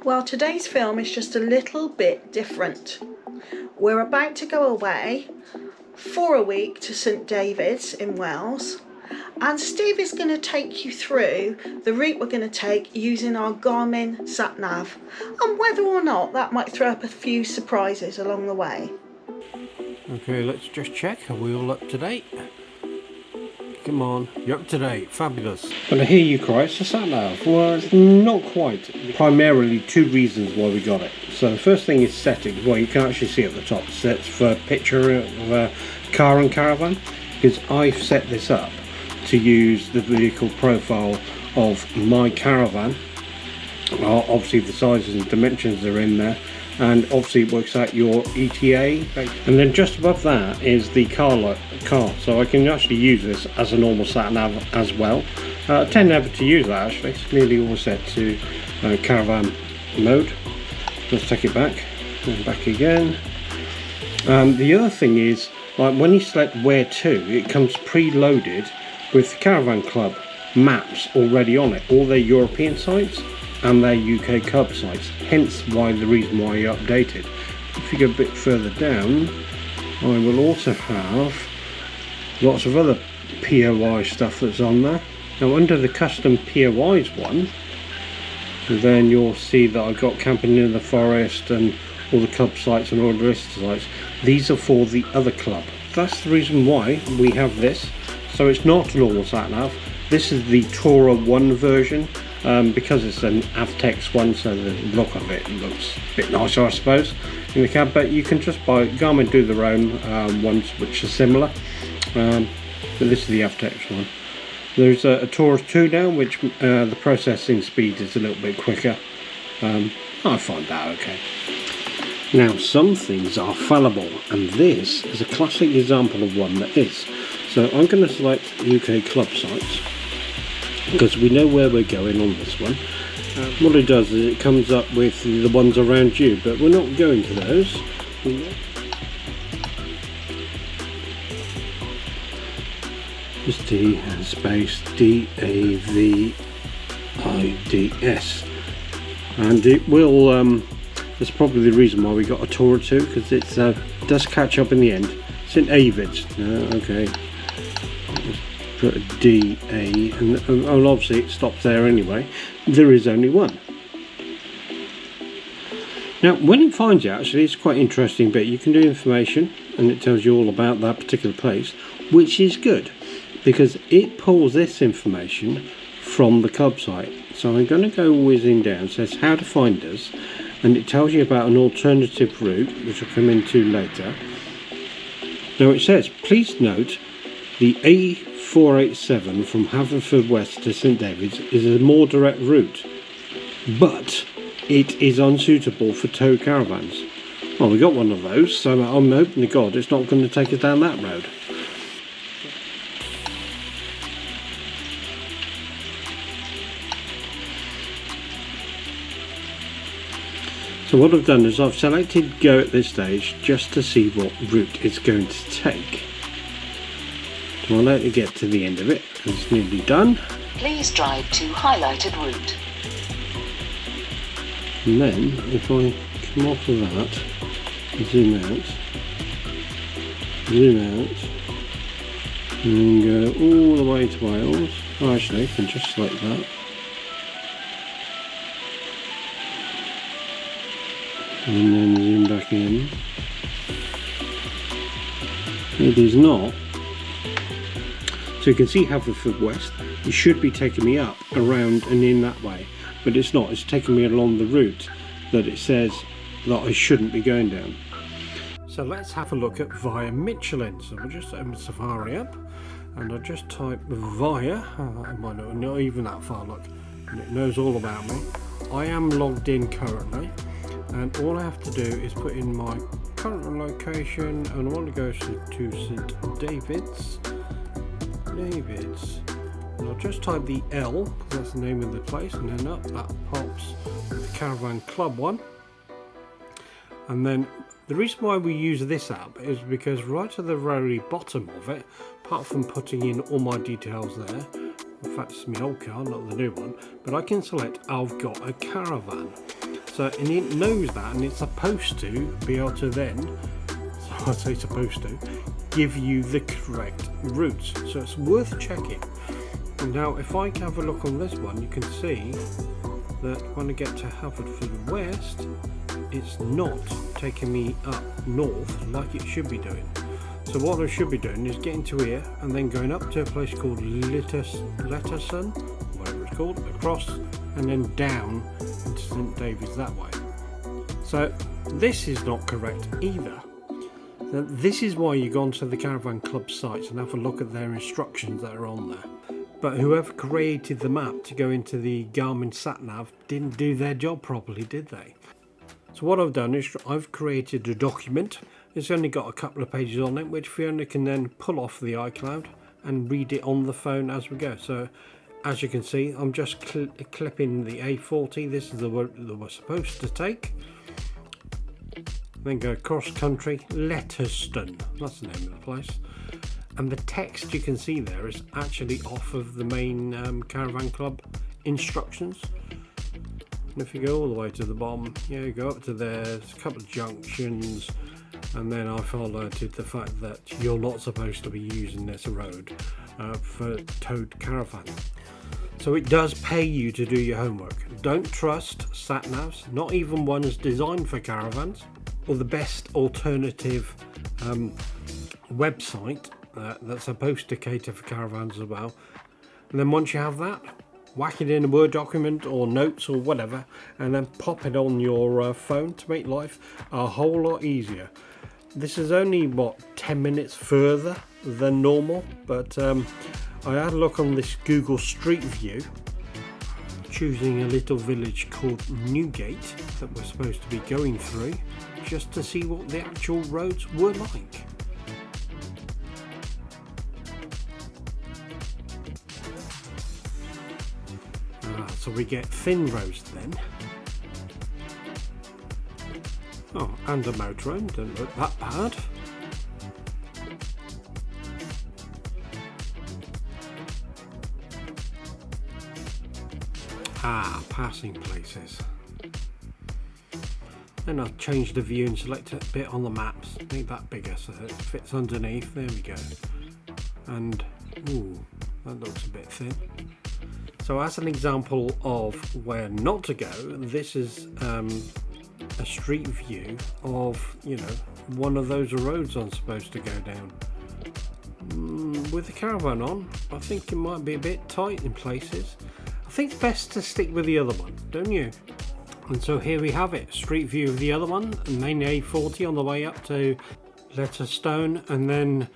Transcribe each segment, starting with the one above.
Well, today's film is just a little bit different. We're about to go away for a week to St David's in Wales, and Steve is going to take you through the route we're going to take using our Garmin sat-nav, and whether or not that might throw up a few surprises along the way. Okay, let's just check. Are we all up to date? Come on, you're up to date. Fabulous. But I hear you cry, it's a sat-nav. Well, it's not quite. Primarily two reasons why we got it. So the first thing is settings. Well, you can actually see at the top, sets for picture of a car and caravan, because I've set this up to use the vehicle profile of my caravan. Well, obviously the sizes and dimensions are in there, and obviously it works out your ETA, and then just above that is the car, so I can actually use this as a normal sat nav as well. I tend never to use that actually. It's nearly all set to caravan mode. Let's take it back and back again. The other thing is, like when you select where to, it comes preloaded with Caravan Club maps already on it, all their European sites and their UK Club sites, hence why the reason why you updated. If you go a bit further down, I will also have lots of other POI stuff that's on there. Now under the custom POIs one, then you'll see that I've got camping in the forest and all the club sites and all the rest of the sites. These are for the other club. That's the reason why we have this. So it's not a normal sat nav. This is the Tourer 1 version. Because it's an Avtex one, so the look of it looks a bit nicer, I suppose, in the cab. But you can just buy Garmin, do their own ones which are similar, but this is the Avtex one. There's a Tourer 2 now, which the processing speed is a little bit quicker. I find that okay. Now some things are fallible, and this is a classic example of one that is. So I'm going to select UK club sites, because we know where we're going on this one. What it does is it comes up with the ones around you, but we're not going to those. Just T space DAVIDS, and it will. That's probably the reason why we got a Tourer 2, because it does catch up in the end. St David's. Okay. Put a DA, and obviously it stops there anyway. There is only one. Now when it finds you, actually it's quite interesting bit. You can do information and it tells you all about that particular place, which is good because it pulls this information from the club site. So I'm going to go whizzing down. It says how to find us, and it tells you about an alternative route which I'll come into later. Now it says, please note the A487 from Haverfordwest to St David's is a more direct route, but it is unsuitable for tow caravans. Well, we got one of those, so I'm hoping to God it's not going to take us down that road. So what I've done is I've selected go at this stage just to see what route it's going to take. So I'll let it get to the end of it, because it's nearly done. Please drive to highlighted route. And then if I come off of that, zoom out, and go all the way to Wales. Oh, actually I can just select that. And then zoom back in. It is not. So you can see Haverfordwest. It should be taking me up, around and in that way, but it's not. It's taking me along the route that it says that I shouldn't be going down. So let's have a look at via Michelin. So I'll just open Safari up and I'll just type via. I might not even that far, look, and it knows all about me. I am logged in currently, and all I have to do is put in my current location, and I want to go to St David's, and I'll just type the L because that's the name of the place, and then up that pops with the Caravan Club one. And then the reason why we use this app is because right at the very bottom of it, apart from putting in all my details there, in fact it's my old car, not the new one, but I can select I've got a caravan. So, and it knows that, and it's supposed to be able to then, so I say supposed to, give you the correct routes. So it's worth checking. And now if I have a look on this one, you can see that when I get to Haverford West, it's not taking me up north like it should be doing. So what I should be doing is getting to here and then going up to a place called Letterson, whatever it's called, across and then down into St David's that way. So this is not correct either. So this is why you go onto the Caravan Club sites and have a look at their instructions that are on there. But whoever created the map to go into the Garmin sat-nav didn't do their job properly, did they? So what I've done is I've created a document. It's only got a couple of pages on it, which Fiona can then pull off the iCloud and read it on the phone as we go. So as you can see, I'm just clipping the A40. This is the route that we're supposed to take. Then go cross country, Letterston, that's the name of the place. And the text you can see there is actually off of the main Caravan Club instructions. And if you go all the way to the bottom, you go up to there, there's a couple of junctions, and then I've highlighted the fact that you're not supposed to be using this road for towed caravan. So it does pay you to do your homework. Don't trust sat-navs, not even ones designed for caravans, or the best alternative website that's supposed to cater for caravans as well. And then once you have that, whack it in a Word document or notes or whatever, and then pop it on your phone to make life a whole lot easier. This is only, what, 10 minutes further than normal, but I had a look on this Google Street View, choosing a little village called Newgate that we're supposed to be going through, just to see what the actual roads were like. So we get thin roads then. Oh, and a motorhome, don't look that bad. Ah, passing places. Then I'll change the view and select a bit on the maps, make that bigger so that it fits underneath. There we go. And, ooh, that looks a bit thin. So as an example of where not to go, this is a street view of, you know, one of those roads I'm supposed to go down. With the caravan on, I think it might be a bit tight in places. I think it's best to stick with the other one, don't you? And so here we have it, street view of the other one, main A40 on the way up to Letterstone, and then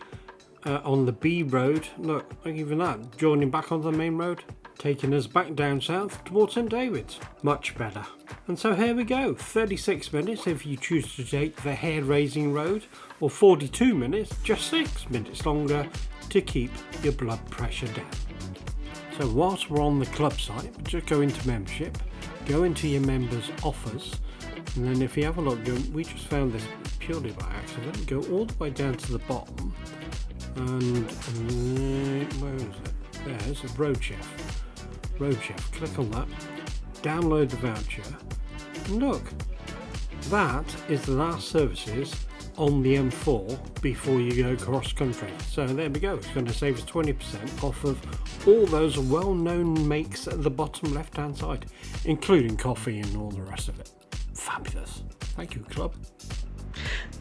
on the B road, look, even that, joining back on the main road, taking us back down south towards St David's. Much better. And so here we go, 36 minutes if you choose to take the hair-raising road, or 42 minutes, just 6 minutes longer to keep your blood pressure down. So whilst we're on the club site, just go into membership, go into your members offers, and then if you have a look, we just found this purely by accident, go all the way down to the bottom, and where is it? There's a Road Chef. Click on that, download the voucher, and look, that is the last services on the M4 before you go cross country. So there we go, it's going to save us 20% off of all those well-known makes at the bottom left hand side, including coffee and all the rest of it. Fabulous. Thank you, club.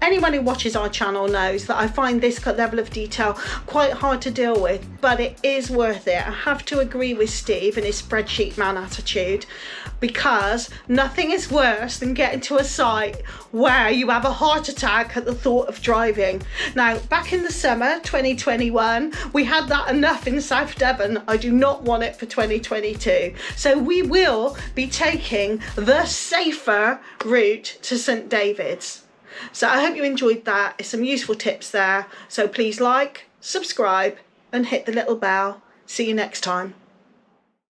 Anyone who watches our channel knows that I find this level of detail quite hard to deal with, but it is worth it. I have to agree with Steve and his spreadsheet man attitude, because nothing is worse than getting to a site where you have a heart attack at the thought of driving. Now, back in the summer 2021, we had that enough in South Devon. I do not want it for 2022. So we will be taking the safer route to St David's. So I hope you enjoyed that. There's some useful tips there. So please like, subscribe, and hit the little bell. See you next time.